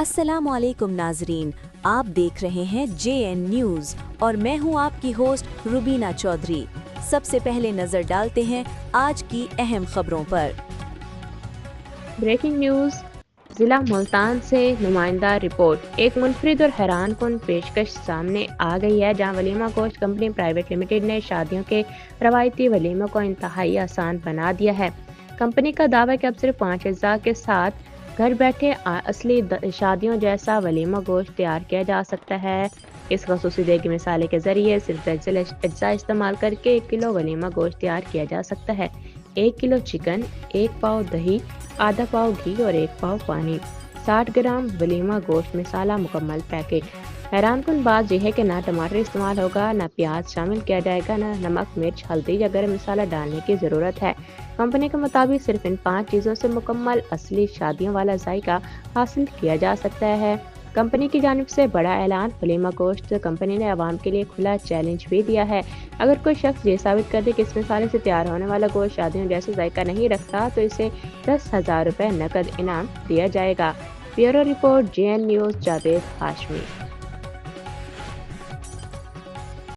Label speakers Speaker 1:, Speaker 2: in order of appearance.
Speaker 1: अस्सलामु अलैकुम नाजरीन, आप देख रहे हैं JN न्यूज़ और मैं हूं आपकी होस्ट रुबीना चौधरी। सबसे पहले नजर डालते हैं आज की अहम खबरों पर।
Speaker 2: Breaking news. जिला मुल्तान से नुमाइंदा रिपोर्ट। एक मुनफरिद और हैरान कुन पेशकश सामने आ गई है, जहां वलीमा गोश्त कंपनी प्राइवेट लिमिटेड ने शादियों के रवायती वलीमों को इंतहाई आसान बना दिया है। कंपनी का दावा है कि अब सिर्फ 5 अज्जा के साथ घर बैठे असली शादियों जैसा वलीमा गोश्त तैयार किया जा सकता है। इस खसूसी देगी मसाले के जरिए सिर्फ दरअसल अज्जा इस्तेमाल करके 1 किलो वलीमा गोश्त तैयार किया जा सकता है। 1 किलो चिकन, 1 पाव दही, आधा पाव घी और 1 पाव पानी, 60 ग्राम वलीमा गोश्त मसाला मुकम्मल पैकेट। हैरान कुन बात यह है कि ना टमाटर इस्तेमाल होगा, ना प्याज शामिल किया जाएगा, ना नमक, मिर्च, हल्दी या गरम मसाला डालने की ज़रूरत है। कंपनी के मुताबिक सिर्फ इन 5 चीज़ों से मुकम्मल असली शादियों वाला जायका हासिल किया जा सकता है। कंपनी की जानिब से बड़ा ऐलान। वलीमा गोश्त कंपनी ने आवाम के लिए खुला चैलेंज भी दिया है। अगर कोई शख्स ये साबित कर दे कि इस मसाले से तैयार होने वाला गोश्त शादियों जैसा जायका नहीं रखता, तो इसे 10,000 रुपये नकद इनाम दिया जाएगा। Bureau report, JN news, Javed Hashmi.